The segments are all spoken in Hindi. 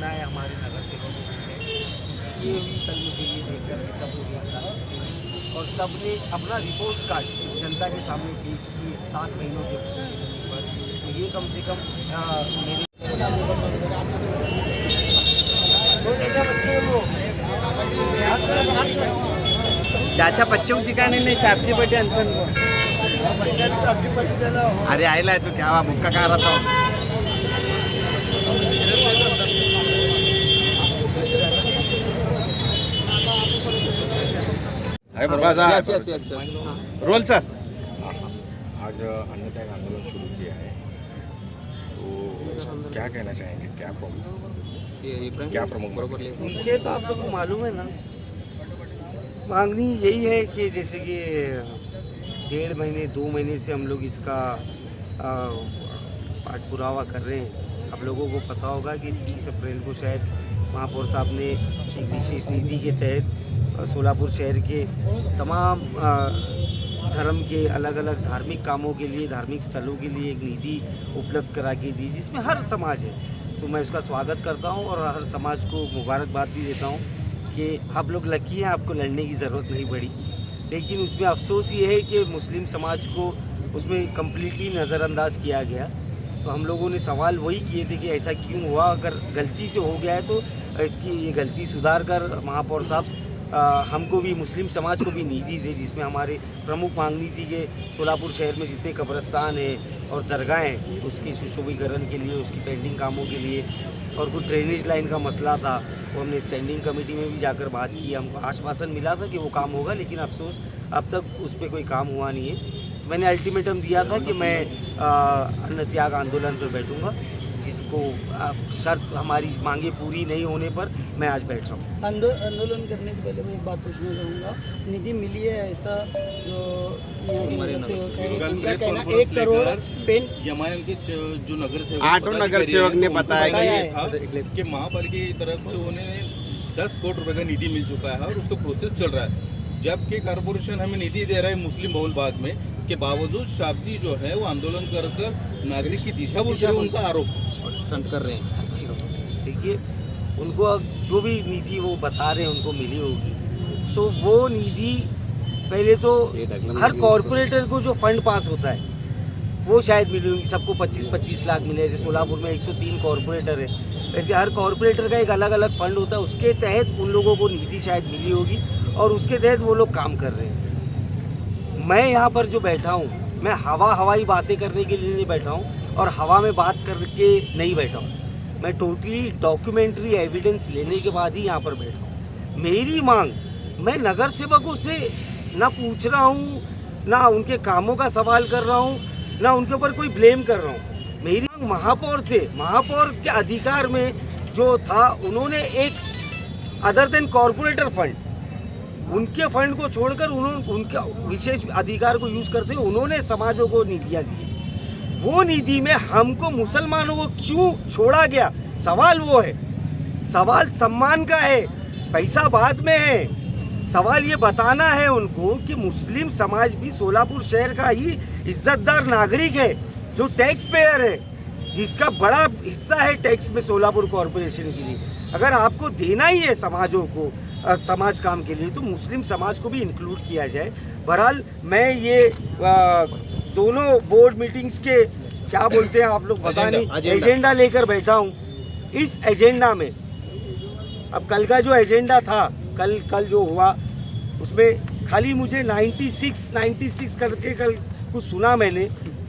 भावनाएं हमारे नगर सेवकों की हैं, ये हुई कल मुझे ये देखकर कि सब लोग एक साथ थे और सबने अपना रिपोर्ट कार्ड जनता के सामने पेश किए 7 महीनों के ऊपर। तो ये कम से कम मेरे ज्याच्या पश्चिम ठिकाणी नाही छापची पट्टी अंचन को अरे आयलाय तू क्या मुक्का का रहा था रोल सर। आज अन्नत्याग आंदोलन शुरू किया है, तो क्या कहना चाहेंगे, क्या प्रमुख विषय तो आप लोगों को मालूम है ना। मांगनी यही है कि जैसे कि 1.5 महीने 2 महीने से हम लोग इसका पाठपुरावा कर रहे हैं। आप लोगों को पता होगा कि 30 अप्रैल को शायद महापौर साहब ने एक विशेष नीति के तहत सोलापुर शहर के तमाम धर्म के अलग अलग धार्मिक कामों के लिए, धार्मिक स्थलों के लिए एक नीति उपलब्ध करा के दी, जिसमें हर समाज है। तो मैं इसका स्वागत करता हूं और हर समाज को मुबारकबाद भी देता हूं कि आप लोग लकी हैं, आपको लड़ने की ज़रूरत नहीं पड़ी। लेकिन उसमें अफसोस ये है कि मुस्लिम समाज को उसमें कम्प्लीटली नज़रअंदाज किया गया। तो हम लोगों ने सवाल वही किए थे कि ऐसा क्यों हुआ, अगर गलती से हो गया है तो इसकी ये गलती सुधार कर महापौर साहब हमको भी, मुस्लिम समाज को भी नीति दे, जिसमें हमारे प्रमुख मांगनी थी कि सोलापुर शहर में जितने कब्रस्तान है और दरगाहें हैं उसके सुशोभीकरण के लिए, उसकी पेंडिंग कामों के लिए, और कुछ ड्रेनेज लाइन का मसला था वो हमने स्टैंडिंग कमेटी में भी जाकर बात की। हमको आश्वासन मिला था कि वो काम होगा, लेकिन अफसोस अब तक उस पर कोई काम हुआ नहीं है। मैंने अल्टीमेटम दिया था कि मैं अन्न त्याग आंदोलन पर बैठूंगा, जिसको शर्त हमारी मांगे पूरी नहीं होने पर मैं आज बैठ रहा हूँ। आंदोलन करने से पहले मैं एक बात पूछना चाहूँगा, निधि मिली है ऐसा जो उनका कहना 1 करोड़ पेन एमआईएम के जो नगर सेवक 8 नगर सेवक ने बताया कि महापालिका की तरफ से उन्हें 10 करोड़ रुपए का निधि मिल चुका है और उसका प्रोसेस चल रहा है, जबकि कॉर्पोरेशन हमें निधि दे रहा है मुस्लिम बहुल बाग में। इसके बावजूद शाब्दी जो है वो आंदोलन कर नागरिक की दिशा बोल रहे हैं, उनका आरोप स्टंट कर रहे हैं। देखिए, उनको जो भी निधि वो बता रहे हैं उनको मिली होगी, तो वो निधि पहले तो हर कॉरपोरेटर को जो फंड पास होता है वो शायद मिली होगी, सबको 25-25 लाख मिले। जैसे सोलापुर में 103 कॉरपोरेटर है, वैसे हर कॉरपोरेटर का एक अलग अलग फंड होता है, उसके तहत उन लोगों को निधि शायद मिली होगी और उसके तहत वो लोग काम कर रहे हैं। मैं यहाँ पर जो बैठा हूँ, मैं हवाई बातें करने के लिए नहीं बैठा हूँ और हवा में बात करके नहीं बैठा हूँ। मैं टोटली डॉक्यूमेंट्री एविडेंस लेने के बाद ही यहाँ पर बैठा हूँ। मेरी मांग, मैं नगर सेवकों से ना पूछ रहा हूँ, ना उनके कामों का सवाल कर रहा हूँ, ना उनके ऊपर कोई ब्लेम कर रहा हूँ। मेरी मांग महापौर से, महापौर के अधिकार में जो था, उन्होंने एक अदर देन कॉरपोरेटर फंड, उनके फंड को छोड़कर उन्होंने उनका विशेष अधिकार को यूज़ करते हुए उन्होंने समाजों को निधियाँ दी। वो निधि में हमको मुसलमानों को क्यों छोड़ा गया, सवाल वो है। सवाल सम्मान का है, पैसा बाद में है। सवाल ये बताना है उनको कि मुस्लिम समाज भी सोलापुर शहर का ही इज्जतदार नागरिक है, जो टैक्स पेयर है, जिसका बड़ा हिस्सा है टैक्स में सोलापुर कॉरपोरेशन के लिए। अगर आपको देना ही है समाजों को, समाज काम के लिए, तो मुस्लिम समाज को भी इंक्लूड किया जाए। बहरहाल मैं ये दोनों बोर्ड मीटिंग्स के क्या बोलते हैं आप लोग पता नहीं, एजेंडा लेकर बैठा हूँ। इस एजेंडा में अब कल का जो एजेंडा था, कल जो हुआ उसमें खाली मुझे 96 करके कल कुछ सुना मैंने,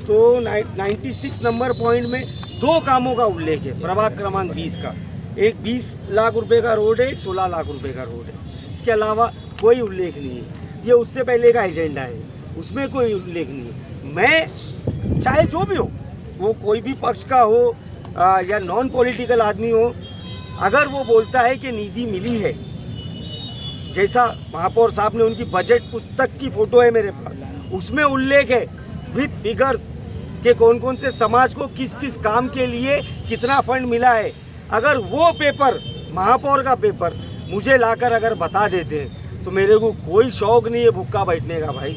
तो 96 नंबर पॉइंट में 2 कामों का उल्लेख है प्रभाग क्रमांक 20 का। एक 20 लाख रुपए का रोड है, एक 16 लाख रुपए का रोड है। इसके अलावा कोई उल्लेख नहीं है। ये उससे पहले का एजेंडा है, उसमें कोई उल्लेख नहीं है। मैं चाहे जो भी हो, वो कोई भी पक्ष का हो या नॉन पॉलिटिकल आदमी हो, अगर वो बोलता है कि निधि मिली है, जैसा महापौर साहब ने, उनकी बजट पुस्तक की फोटो है मेरे पास, उसमें उल्लेख है विद फिगर्स कि कौन कौन से समाज को किस किस काम के लिए कितना फंड मिला है। अगर वो पेपर, महापौर का पेपर मुझे लाकर अगर बता देते हैं तो मेरे को कोई शौक नहीं है भूखा बैठने का। भाई,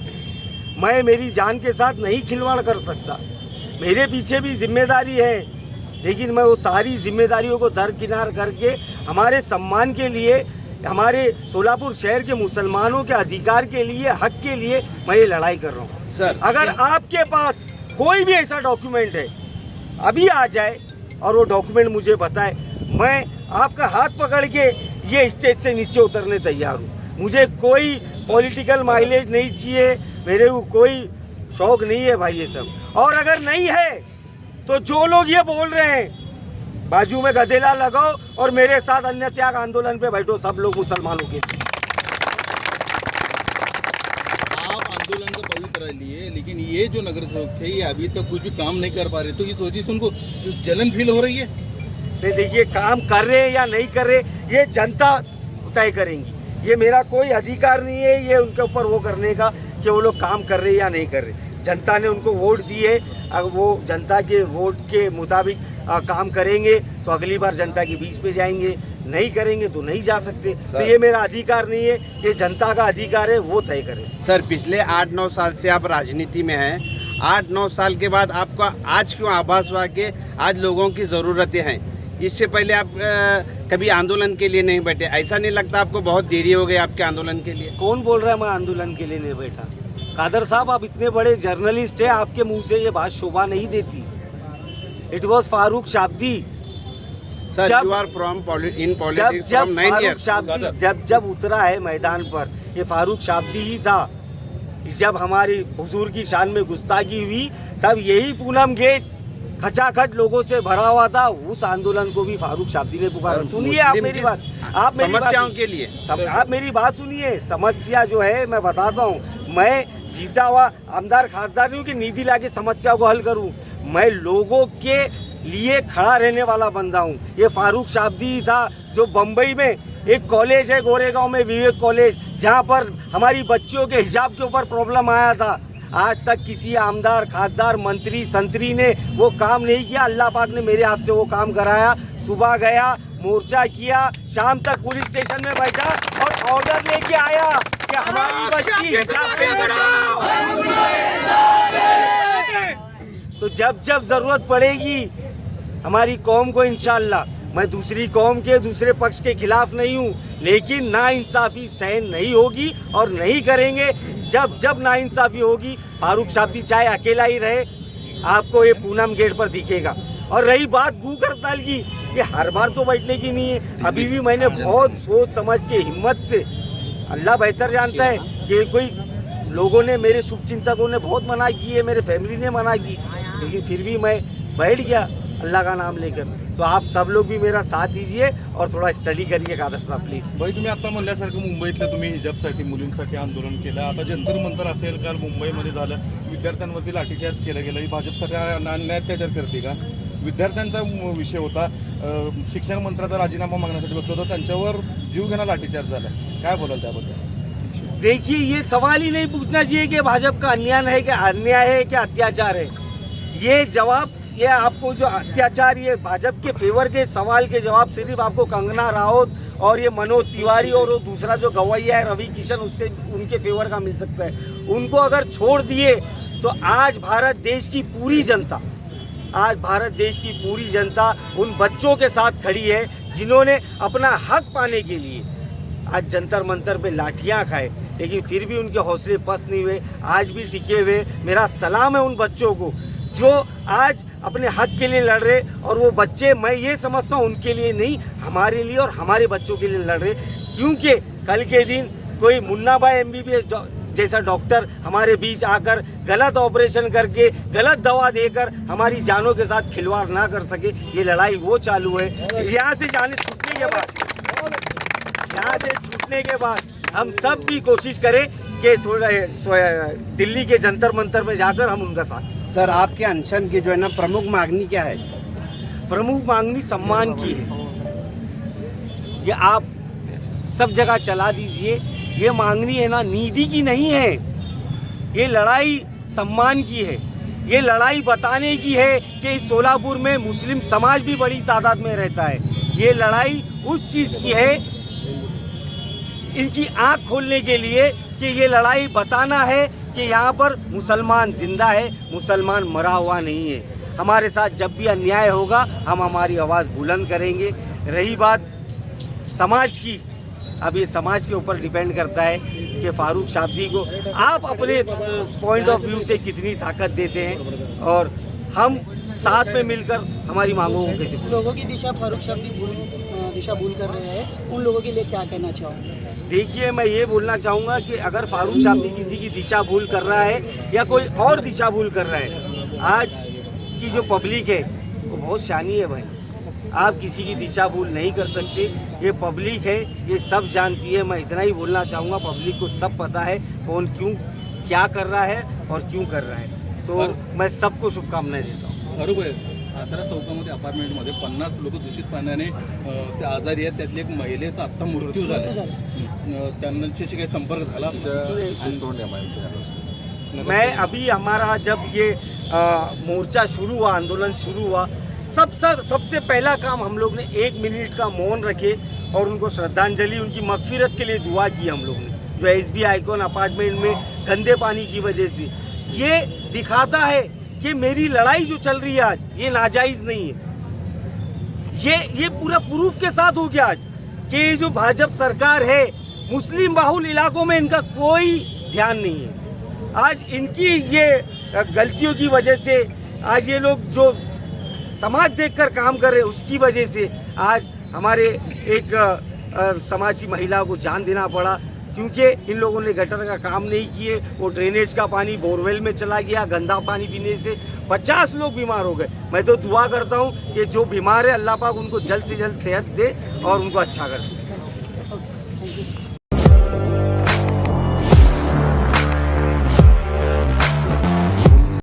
मैं मेरी जान के साथ नहीं खिलवाड़ कर सकता, मेरे पीछे भी जिम्मेदारी है। लेकिन मैं वो सारी जिम्मेदारियों को दरकिनार करके हमारे सम्मान के लिए, हमारे सोलापुर शहर के मुसलमानों के अधिकार के लिए, हक के लिए मैं ये लड़ाई कर रहा हूँ। सर, अगर आपके पास कोई भी ऐसा डॉक्यूमेंट है, अभी आ जाए और वो डॉक्यूमेंट मुझे बताए, मैं आपका हाथ पकड़ के ये स्टेज से नीचे उतरने तैयार हूँ। मुझे कोई पॉलिटिकल माइलेज नहीं चाहिए, मेरे को कोई शौक नहीं है भाई ये सब। और अगर नहीं है तो जो लोग ये बोल रहे हैं, बाजू में गधेला लगाओ और मेरे साथ अन्य त्याग आंदोलन पे बैठो, सब लोग मुसलमानों के। आप आंदोलन का पवित्र लिए, लेकिन ये जो नगर सेवक थे ये अभी तक कुछ भी काम नहीं कर पा रहे, तो इस वजह से उनको कुछ जलन फील हो रही है। नहीं देखिए, काम कर रहे हैं या नहीं कर रहे ये जनता तय करेंगी, ये मेरा कोई अधिकार नहीं है ये उनके ऊपर वो करने का कि वो लोग काम कर रहे हैं या नहीं कर रहे। जनता ने उनको वोट दिए, अगर वो जनता के वोट के मुताबिक काम करेंगे तो अगली बार जनता के बीच में जाएंगे, नहीं करेंगे तो नहीं जा सकते। तो ये मेरा अधिकार नहीं है, ये जनता का अधिकार है, वो तय करे। सर, पिछले 8-9 साल से आप राजनीति में हैं, 8-9 साल के बाद आपका आज क्यों आभास हुआ कि आज लोगों की ज़रूरतें हैं? इससे पहले आप कभी आंदोलन के लिए नहीं बैठे? ऐसा नहीं लगता आपको बहुत देरी हो गई आपके आंदोलन के लिए? कौन बोल रहा है मैं आंदोलन के लिए नहीं बैठा? कादर साहब, आप इतने बड़े जर्नलिस्ट हैं, आपके मुंह से ये बात शोभा नहीं देती। इट वॉज फारूक शाब्दी। Sir, you are from in politics from 9 years। जब उतरा है मैदान पर, ये फारूक शाब्दी ही था। जब हमारी हुजूर की शान में गुस्ताखी हुई, तब यही पूनम गेट खचाखच लोगों से भरा हुआ था। उस आंदोलन को भी फारूक शाब्दी ने पुकारा। सुनिए आप मेरी बात, आप मेरी समस्याओं बात के लिए आप मेरी बात सुनिए। समस्या जो है मैं बताता हूँ, मैं जीता हुआ आमदार खासदार नहीं हूँ कि निधि लाके समस्या को हल करूँ। मैं लोगों के लिए खड़ा रहने वाला बंदा हूँ। ये फारूक शाब्दी ही था जो बम्बई में एक कॉलेज है गोरेगांव में, विवेक कॉलेज, जहाँ पर हमारी बच्चियों के हिजाब के ऊपर प्रॉब्लम आया था। आज तक किसी आमदार खासदार मंत्री संतरी ने वो काम नहीं किया। अल्लाह पाक ने मेरे हाथ से वो काम कराया। सुबह गया, मोर्चा किया, शाम तक पुलिस स्टेशन में बैठा और ऑर्डर लेके आया कि हमारी बच्ची हिजाब तो जब जब जरूरत पड़ेगी हमारी कौम को, इंशाअल्लाह, मैं दूसरी कौम के दूसरे पक्ष के खिलाफ नहीं हूँ, लेकिन नाइंसाफ़ी सहन नहीं होगी और नहीं करेंगे। जब जब नाइंसाफ़ी होगी, फारूक शाब्दी चाहे अकेला ही रहे, आपको ये पूनम गेट पर दिखेगा। और रही बात भूख हड़ताल की, ये हर बार तो बैठने की नहीं है। अभी भी मैंने बहुत सोच समझ के हिम्मत से, अल्लाह बेहतर जानता है कि कोई लोगों ने, मेरे शुभचिंतकों ने बहुत मना की है, मेरे फैमिली ने मना की, लेकिन फिर भी मैं बैठ गया अल्लाह का नाम लेकर। तो आप सब लोग भी मेरा साथ दीजिए और थोडा स्टडी करिए कादर साहब प्लीज। भाई, तुम्ही आता म्हणल्यासारखं मुंबईतलं तुम्ही हिजाबसाठी मुलींसाठी आंदोलन केलं, आता जंतर मंतर असेल, काल मुंबईमध्ये झालं, विद्यार्थ्यांवरती लाठीचार्ज केला गेला, ही भाजप सरकार अन्याय अत्याचार करते का? विद्यार्थ्यांचा विषय होता, शिक्षण मंत्र्याचा राजीनामा मागण्यासाठी बघतो होता, त्यांच्यावर जीवघेणा लाठीचार्ज झाला, काय बोलाल त्याबद्दल? देखिए, ये सवाल ही नहीं पूछना चाहिए कि भाजपा का अन्याय है कि अत्याचार है। ये जवाब, ये आपको जो अत्याचार, ये भाजपा के फेवर के सवाल के जवाब सिर्फ आपको कंगना राउत और ये मनोज तिवारी और वो दूसरा जो गवैया है रवि किशन, उससे उनके फेवर का मिल सकता है। उनको अगर छोड़ दिए तो आज भारत देश की पूरी जनता उन बच्चों के साथ खड़ी है जिन्होंने अपना हक पाने के लिए आज जंतर मंतर पे लाठियां खाए, लेकिन फिर भी उनके हौसले पस्त नहीं हुए, आज भी टिके हुए। मेरा सलाम है उन बच्चों को जो आज अपने हक के लिए लड़ रहे, और वो बच्चे, मैं ये समझता हूँ उनके लिए नहीं, हमारे लिए और हमारे बच्चों के लिए लड़ रहे। क्योंकि कल के दिन कोई मुन्ना भाई MBBS जैसा डॉक्टर हमारे बीच आकर गलत ऑपरेशन करके, गलत दवा देकर हमारी जानों के साथ खिलवाड़ ना कर सके। ये लड़ाई वो चालू है। यहाँ से छूटने के बाद हम सब भी कोशिश करें कि दिल्ली के जंतर मंतर में जाकर हम उनका साथ। सर, आपके अनशन की जो है ना प्रमुख मांगनी क्या है? प्रमुख मांगनी सम्मान की है। ये आप सब जगह चला दीजिए, ये मांगनी है ना निधि की नहीं है, ये लड़ाई सम्मान की है। ये लड़ाई बताने की है कि इस सोलापुर में मुस्लिम समाज भी बड़ी तादाद में रहता है। ये लड़ाई उस चीज़ की है, इनकी आँख खोलने के लिए कि ये लड़ाई बताना है कि यहाँ पर मुसलमान जिंदा है, मुसलमान मरा हुआ नहीं है। हमारे साथ जब भी अन्याय होगा हम हमारी आवाज़ बुलंद करेंगे। रही बात समाज की, अब ये समाज के ऊपर डिपेंड करता है कि फारूक शाब्दी को आप अपने पॉइंट ऑफ व्यू से कितनी ताकत देते हैं और हम साथ में मिलकर हमारी मांगों को कैसे लोगों की दिशा फारूक शाब्दी दिशा भूल कर रहे हैं, उन लोगों के लिए क्या कहना चाहोगे? देखिए, मैं ये बोलना चाहूँगा कि अगर फारूक शाब्दी किसी की दिशा भूल कर रहा है या कोई और दिशा भूल कर रहा है, आज की जो पब्लिक है वो बहुत शानी है भाई। आप किसी की दिशा भूल नहीं कर सकते, ये पब्लिक है, ये सब जानती है। मैं इतना ही बोलना चाहूँगा, पब्लिक को सब पता है कौन क्यों क्या कर रहा है और क्यों कर रहा है। तो मैं सबको शुभकामनाएं देता हूँ। फारूक भाई, आसरा चौकामध्ये अपार्टमेंटमध्ये 50 लोक दूषित पाण्याने ते आजारी आहेत, त्यातली एक महिलेचा आत्ता मृत्यू झाला। त्यांच्याशी काही संपर्क झाला? मैं अभी हमारा जब ये मोर्चा शुरू हुआ, आंदोलन शुरू हुआ, सबसे पहला काम हम लोग ने 1 मिनट का मौन रखे और उनको श्रद्धांजलि, उनकी मगफिरत के लिए दुआ की हम लोग ने, जो SB आइकॉन अपार्टमेंट में गंदे पानी की वजह से। ये दिखाता है कि मेरी लड़ाई जो चल रही है आज ये नाजायज़ नहीं है। ये पूरा प्रूफ के साथ हो गया आज कि जो भाजपा सरकार है, मुस्लिम बाहुल इलाकों में इनका कोई ध्यान नहीं है। आज इनकी ये गलतियों की वजह से आज ये लोग जो समाज देखकर काम कर रहे हैं उसकी वजह से आज हमारे एक समाज की महिला को जान देना पड़ा, क्योंकि इन लोगों ने गटर का काम नहीं किए। वो ड्रेनेज का पानी बोरवेल में चला गया, गंदा पानी पीने से 50 लोग बीमार हो गए। मैं तो दुआ करता हूँ कि जो बीमार है अल्लाह पाक उनको जल्द से जल्द सेहत दे और उनको अच्छा कर दे।